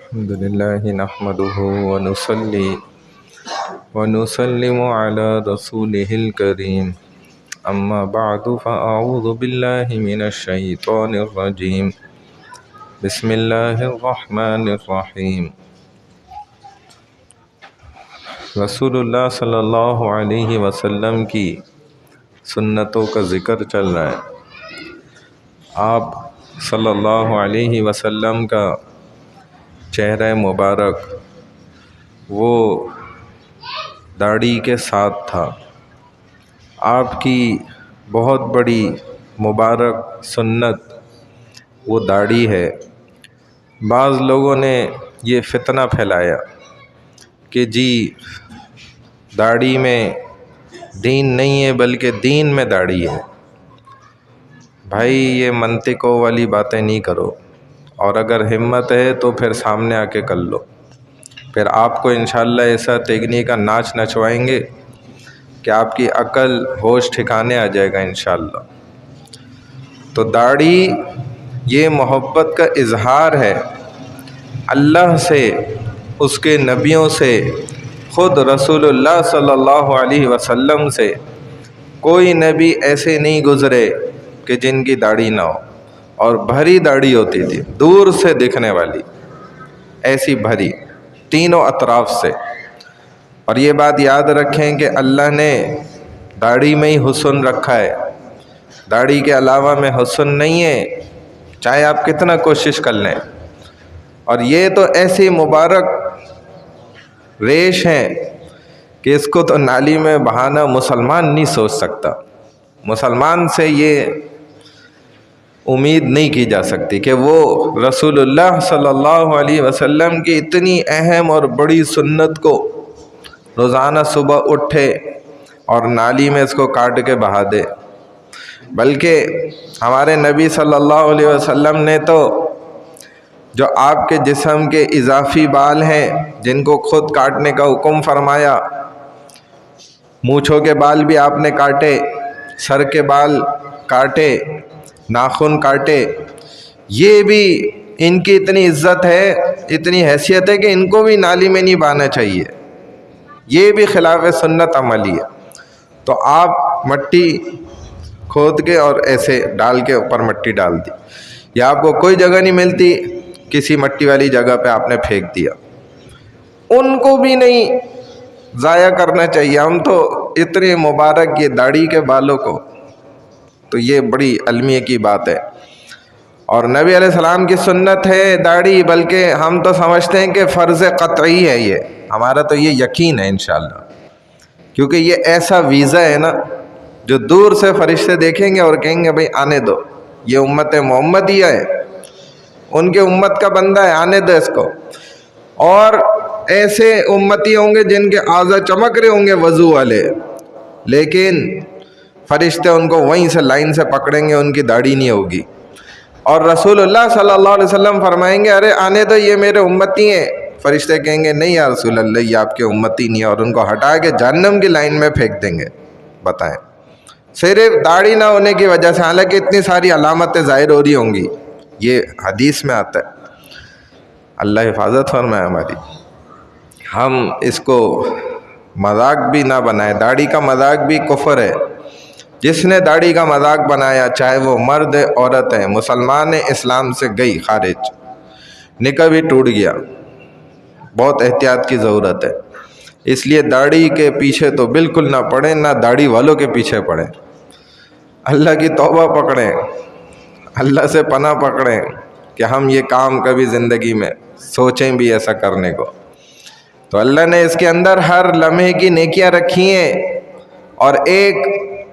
الحمد لله نحمده ونصلي ونسلم على رسوله الكريم أما بعد فأعوذ بالله من الشيطان الرجيم بسم الله الرحمن الرحيم رسول اللہ صلی اللہ علیہ وسلم کی سنتوں کا ذکر چل رہا ہے۔ آپ صلی اللہ علیہ وسلم کا چہرہ مبارک وہ داڑھی کے ساتھ تھا۔ آپ کی بہت بڑی مبارک سنت وہ داڑھی ہے۔ بعض لوگوں نے یہ فتنہ پھیلایا کہ جی داڑھی میں دین نہیں ہے بلکہ دین میں داڑھی ہے۔ بھائی یہ منطقوں والی باتیں نہیں کرو، اور اگر ہمت ہے تو پھر سامنے آ کے کر لو، پھر آپ کو انشاءاللہ ایسا تیگنی کا ناچ نچوائیں گے کہ آپ کی عقل ہوش ٹھکانے آ جائے گا انشاءاللہ۔ تو داڑھی یہ محبت کا اظہار ہے اللہ سے، اس کے نبیوں سے، خود رسول اللہ صلی اللہ علیہ وسلم سے۔ کوئی نبی ایسے نہیں گزرے کہ جن کی داڑھی نہ ہو، اور بھری داڑھی ہوتی تھی، دور سے دکھنے والی، ایسی بھری تینوں اطراف سے۔ اور یہ بات یاد رکھیں کہ اللہ نے داڑھی میں ہی حسن رکھا ہے، داڑھی کے علاوہ میں حسن نہیں ہے، چاہے آپ کتنا کوشش کر لیں۔ اور یہ تو ایسی مبارک ریش ہیں کہ اس کو تو نالی میں بہانا مسلمان نہیں سوچ سکتا۔ مسلمان سے یہ امید نہیں کی جا سکتی کہ وہ رسول اللہ صلی اللہ علیہ وسلم کی اتنی اہم اور بڑی سنت کو روزانہ صبح اٹھے اور نالی میں اس کو کاٹ کے بہا دے۔ بلکہ ہمارے نبی صلی اللہ علیہ وسلم نے تو جو آپ کے جسم کے اضافی بال ہیں جن کو خود کاٹنے کا حکم فرمایا، مونچھوں کے بال بھی آپ نے کاٹے، سر کے بال کاٹے، ناخن کاٹے۔ یہ بھی ان کی اتنی عزت ہے، اتنی حیثیت ہے کہ ان کو بھی نالی میں نہیں بہانا چاہیے، یہ بھی خلاف سنت عملی ہے۔ تو آپ مٹی کھود کے اور ایسے ڈال کے اوپر مٹی ڈال دی، یا آپ کو کوئی جگہ نہیں ملتی کسی مٹی والی جگہ پہ آپ نے پھینک دیا، ان کو بھی نہیں ضائع کرنا چاہیے۔ ہم تو اتنے مبارک یہ داڑھی کے بالوں کو، تو یہ بڑی المیہ کی بات ہے، اور نبی علیہ السلام کی سنت ہے داڑھی، بلکہ ہم تو سمجھتے ہیں کہ فرض قطعی ہے۔ یہ ہمارا تو یہ یقین ہے انشاءاللہ، کیونکہ یہ ایسا ویزا ہے نا جو دور سے فرشتے دیکھیں گے اور کہیں گے بھئی آنے دو، یہ امت محمدیہ ہے، ان کے امت کا بندہ ہے، آنے دو اس کو۔ اور ایسے امتی ہوں گے جن کے اعضاء چمک رہے ہوں گے وضو والے، لیکن فرشتے ان کو وہیں سے لائن سے پکڑیں گے، ان کی داڑھی نہیں ہوگی۔ اور رسول اللہ صلی اللہ علیہ وسلم فرمائیں گے ارے آنے دو یہ میرے امتی ہیں، فرشتے کہیں گے نہیں یا رسول اللہ یہ آپ کے امتی نہیں ہے، اور ان کو ہٹا کے جہنم کی لائن میں پھینک دیں گے۔ بتائیں، صرف داڑھی نہ ہونے کی وجہ سے، حالانکہ اتنی ساری علامتیں ظاہر ہو رہی ہوں گی، یہ حدیث میں آتا ہے، اللہ حفاظت فرمائے ہماری۔ ہم اس کو مذاق بھی نہ بنائیں، داڑھی کا مذاق بھی کفر ہے۔ جس نے داڑھی کا مذاق بنایا، چاہے وہ مرد ہے عورت ہے، مسلمان ہے، اسلام سے گئی خارج، نکاح بھی ٹوٹ گیا۔ بہت احتیاط کی ضرورت ہے، اس لیے داڑھی کے پیچھے تو بالکل نہ پڑیں، نہ داڑھی والوں کے پیچھے پڑیں۔ اللہ کی توبہ پکڑیں، اللہ سے پناہ پکڑیں کہ ہم یہ کام کبھی زندگی میں سوچیں بھی ایسا کرنے کو۔ تو اللہ نے اس کے اندر ہر لمحے کی نیکیاں رکھی ہیں، اور ایک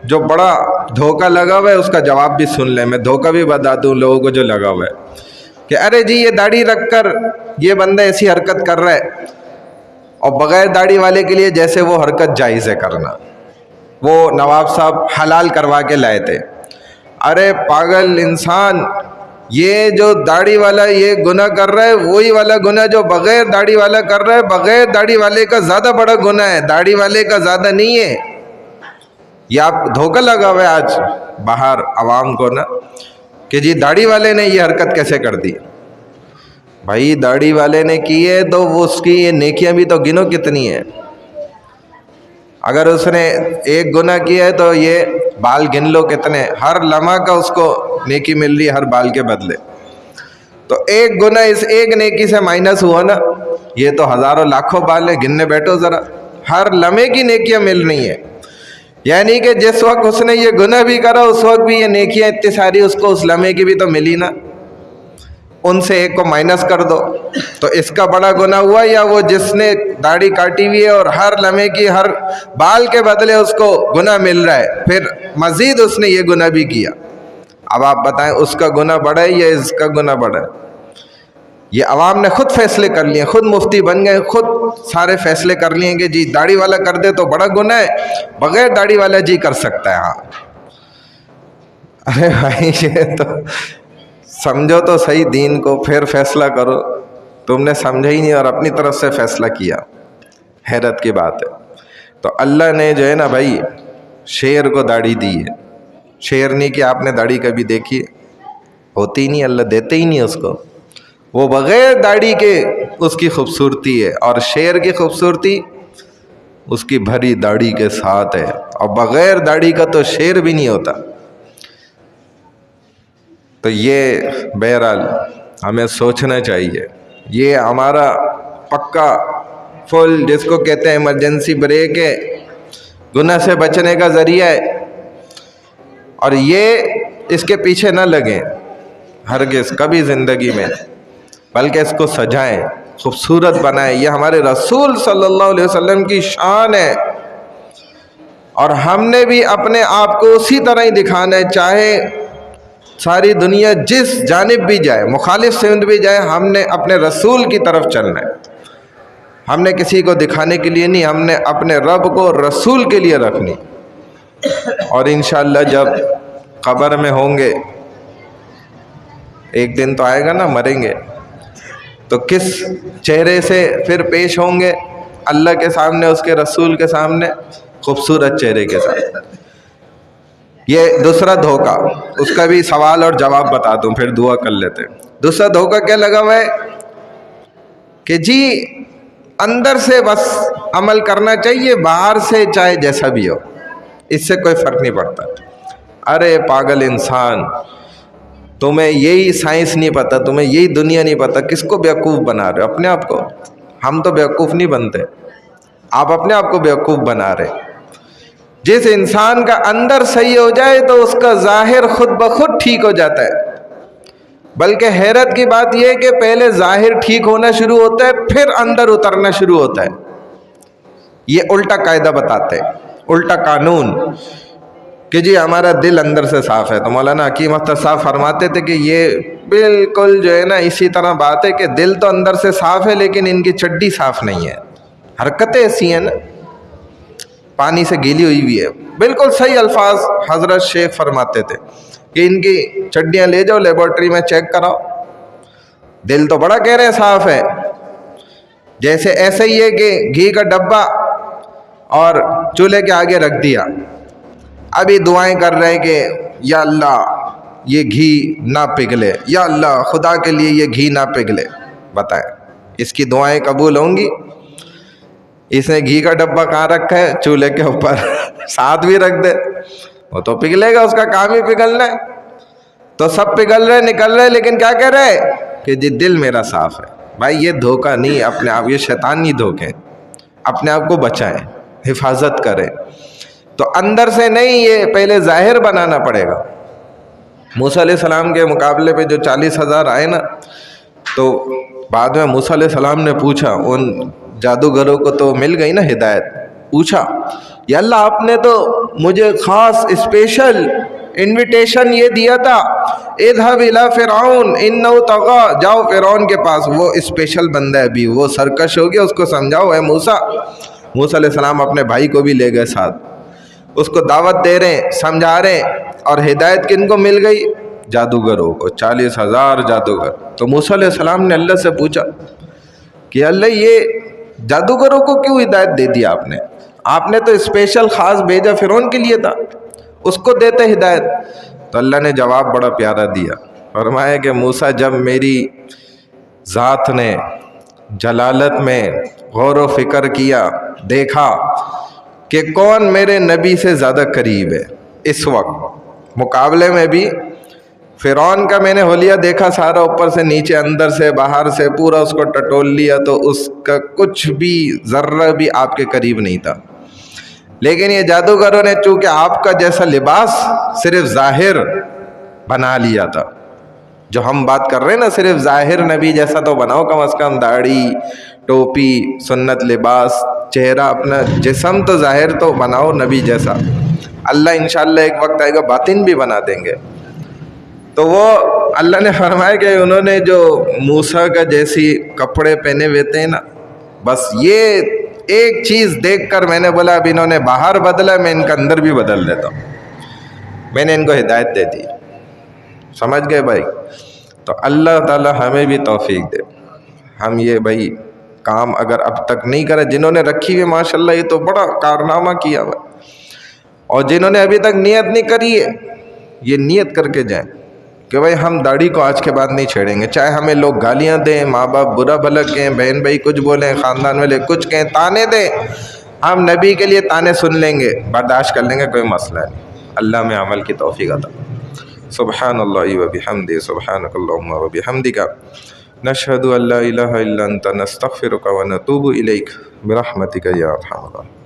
جو بڑا دھوکہ لگا ہوا ہے اس کا جواب بھی سن لیں۔ میں دھوکہ بھی بتا دوں لوگوں کو جو لگا ہوا ہے کہ ارے جی یہ داڑھی رکھ کر یہ بندہ ایسی حرکت کر رہا ہے، اور بغیر داڑھی والے کے لیے جیسے وہ حرکت جائز ہے کرنا، وہ نواب صاحب حلال کروا کے لائے تھے۔ ارے پاگل انسان، یہ جو داڑھی والا یہ گناہ کر رہا ہے وہی والا گناہ جو بغیر داڑھی والا کر رہا ہے، بغیر داڑھی والے کا زیادہ بڑا گناہ ہے، داڑھی والے کا زیادہ نہیں ہے۔ یہ آپ دھوکہ لگا ہوا ہے آج باہر عوام کو نا، کہ جی داڑھی والے نے یہ حرکت کیسے کر دی۔ بھائی داڑھی والے نے کی ہے تو وہ اس کی یہ نیکیاں بھی تو گنو کتنی ہیں. اگر اس نے ایک گناہ کیا ہے تو یہ بال گن لو کتنے، ہر لمحہ کا اس کو نیکی مل رہی ہے ہر بال کے بدلے. تو ایک گناہ اس ایک نیکی سے مائنس ہوا نا، یہ تو ہزاروں لاکھوں بال ہیں، گننے بیٹھو ذرا، ہر لمحے کی نیکیاں مل رہی ہیں. یعنی کہ جس وقت اس نے یہ گناہ بھی کرا اس وقت بھی یہ نیکیاں اتنی ساری اس کو اس لمحے کی بھی تو ملی نا، ان سے ایک کو مائنس کر دو تو اس کا بڑا گناہ ہوا، یا وہ جس نے داڑھی کاٹی ہوئی ہے اور ہر لمحے کی ہر بال کے بدلے اس کو گناہ مل رہا ہے، پھر مزید اس نے یہ گناہ بھی کیا. اب آپ بتائیں اس کا گناہ بڑا ہے یا اس کا گناہ بڑا ہے؟ یہ عوام نے خود فیصلے کر لیے، خود مفتی بن گئے، خود سارے فیصلے کر لیے کہ جی داڑھی والا کر دے تو بڑا گناہ ہے، بغیر داڑھی والا جی کر سکتا ہے. ہاں ارے بھائی یہ تو سمجھو تو صحیح دین کو، پھر فیصلہ کرو. تم نے سمجھا ہی نہیں اور اپنی طرف سے فیصلہ کیا. حیرت کی بات ہے. تو اللہ نے جو ہے نا بھائی شیر کو داڑھی دی ہے. شیرنی کی آپ نے داڑھی کبھی دیکھی؟ ہوتی نہیں، اللہ دیتے ہی نہیں اس کو. وہ بغیر داڑھی کے اس کی خوبصورتی ہے، اور شیر کی خوبصورتی اس کی بھری داڑھی کے ساتھ ہے، اور بغیر داڑھی کا تو شیر بھی نہیں ہوتا. تو یہ بہرحال ہمیں سوچنا چاہیے. یہ ہمارا پکا فل جس کو کہتے ہیں ایمرجنسی بریک ہے، گناہ سے بچنے کا ذریعہ ہے. اور یہ اس کے پیچھے نہ لگیں ہرگز کبھی زندگی میں، بلکہ اس کو سجائیں، خوبصورت بنائیں. یہ ہمارے رسول صلی اللہ علیہ وسلم کی شان ہے، اور ہم نے بھی اپنے آپ کو اسی طرح ہی دکھانا ہے. چاہے ساری دنیا جس جانب بھی جائے، مخالف سمت بھی جائے، ہم نے اپنے رسول کی طرف چلنا ہے. ہم نے کسی کو دکھانے کے لیے نہیں، ہم نے اپنے رب کو رسول کے لیے رکھنی. اور انشاءاللہ جب قبر میں ہوں گے، ایک دن تو آئے گا نا، مریں گے تو کس چہرے سے پھر پیش ہوں گے اللہ کے سامنے، اس کے رسول کے سامنے؟ خوبصورت چہرے کے ساتھ. یہ دوسرا دھوکہ، اس کا بھی سوال اور جواب بتا دوں پھر دعا کر لیتے. دوسرا دھوکہ کیا لگا ہوا ہے کہ جی اندر سے بس عمل کرنا چاہیے، باہر سے چاہے جیسا بھی ہو، اس سے کوئی فرق نہیں پڑتا. ارے پاگل انسان، تمہیں یہی سائنس نہیں پتا، تمہیں یہی دنیا نہیں پتا، کس کو بیوقوف بنا رہے ہو؟ اپنے آپ کو. ہم تو بیوقوف نہیں بنتے، آپ اپنے آپ کو بیوقوف بنا رہے. جس انسان کا اندر صحیح ہو جائے تو اس کا ظاہر خود بخود ٹھیک ہو جاتا ہے. بلکہ حیرت کی بات یہ ہے کہ پہلے ظاہر ٹھیک ہونا شروع ہوتا ہے، پھر اندر اترنا شروع ہوتا ہے. یہ الٹا قاعدہ بتاتے ہیں، الٹا قانون، کہ جی ہمارا دل اندر سے صاف ہے. تو مولانا حکیم اختر صاحب فرماتے تھے کہ یہ بالکل جو ہے نا اسی طرح بات ہے کہ دل تو اندر سے صاف ہے لیکن ان کی چڈی صاف نہیں ہے. حرکتیں ایسی ہیں نا، پانی سے گیلی ہوئی ہوئی ہے. بالکل صحیح الفاظ حضرت شیخ فرماتے تھے کہ ان کی چڈیاں لے جاؤ لیبارٹری میں چیک کراؤ. دل تو بڑا کہہ رہے ہیں صاف ہے، جیسے ایسے ہی ہے کہ گھی کا ڈبہ اور چولہے کے آگے رکھ دیا، ابھی دعائیں کر رہے ہیں کہ یا اللہ یہ گھی نہ پگھلے، یا اللہ خدا کے لیے یہ گھی نہ پگھلے. بتائیں اس کی دعائیں قبول ہوں گی؟ اس نے گھی کا ڈبہ کہاں رکھا ہے؟ چولہے کے اوپر. ساتھ بھی رکھ دے وہ تو پگھلے گا، اس کا کام ہی پگھلنا ہے. تو سب پگھل رہے نکل رہے، لیکن کیا کہہ رہے کہ جی دل میرا صاف ہے. بھائی یہ دھوکہ نہیں، اپنے آپ، یہ شیطانی دھوکے. اپنے آپ کو بچائیں، حفاظت کریں. تو اندر سے نہیں، یہ پہلے ظاہر بنانا پڑے گا. موسیٰ علیہ السلام کے مقابلے پہ جو 40,000 آئے نا، تو بعد میں موسیٰ علیہ السلام نے پوچھا، ان جادوگروں کو تو مل گئی نا ہدایت، پوچھا یا اللہ آپ نے تو مجھے خاص اسپیشل انویٹیشن یہ دیا تھا، اذهب الى فرعون انه طغى، جاؤ فرعون کے پاس، وہ اسپیشل بندہ ہے، ابھی وہ سرکش ہو گیا، اس کو سمجھاؤ اے موسیٰ. موسیٰ علیہ السلام اپنے بھائی کو بھی لے گئے ساتھ، اس کو دعوت دے رہے ہیں، سمجھا رہے ہیں. اور ہدایت کن کو مل گئی؟ جادوگروں کو، 40,000 جادوگر. تو موسیٰ علیہ السلام نے اللہ سے پوچھا کہ اللہ یہ جادوگروں کو کیوں ہدایت دے دی آپ نے؟ آپ نے تو اسپیشل خاص بھیجا فرعون کے لیے تھا، اس کو دیتے ہدایت. تو اللہ نے جواب بڑا پیارا دیا، فرمایا کہ موسیٰ جب میری ذات نے جلالت میں غور و فکر کیا، دیکھا کہ کون میرے نبی سے زیادہ قریب ہے اس وقت مقابلے میں بھی۔ فرعون کا میں نے حلیہ دیکھا سارا، اوپر سے نیچے، اندر سے باہر سے، پورا اس کو ٹٹول لیا، تو اس کا کچھ بھی ذرہ بھی آپ کے قریب نہیں تھا۔ لیکن یہ جادوگروں نے چونکہ آپ کا جیسا لباس صرف ظاہر بنا لیا تھا، جو ہم بات کر رہے ہیں نا، صرف ظاہر نبی جیسا تو بناؤ، کم از کم داڑھی، ٹوپی، سنت لباس، چہرہ، اپنا جسم تو ظاہر تو بناؤ نبی جیسا۔ اللہ انشاءاللہ ایک وقت آئے گا باطن بھی بنا دیں گے۔ تو وہ اللہ نے فرمایا کہ انہوں نے جو موسیٰ کا جیسی کپڑے پہنے ہوئے تھے نا، بس یہ ایک چیز دیکھ کر میں نے بولا اب انہوں نے باہر بدلا، میں ان کا اندر بھی بدل دیتا ہوں۔ میں نے ان کو ہدایت دے دی۔ سمجھ گئے بھائی؟ تو اللہ تعالی ہمیں بھی توفیق دے۔ ہم یہ بھائی کام اگر اب تک نہیں کرے، جنہوں نے رکھی ہوئی ماشاءاللہ یہ تو بڑا کارنامہ کیا ہوا، اور جنہوں نے ابھی تک نیت نہیں کری ہے، یہ نیت کر کے جائیں کہ بھائی ہم داڑھی کو آج کے بعد نہیں چھیڑیں گے، چاہے ہمیں لوگ گالیاں دیں، ماں باپ برا بھلا کہیں، بہن بھائی کچھ بولیں، خاندان والے کچھ کہیں، تانے دیں، ہم نبی کے لیے تانے سن لیں گے، برداشت کر لیں گے، کوئی مسئلہ نہیں۔ اللہ میں عمل کی توفیق عطا۔ سبحان اللہ و بحمدہ، سبحانک اللہم و بحمدک، نشہد ان لا الہ الا انت، نستغفرک و نتوب الیک، برحمتک یا ارحم الراحمین۔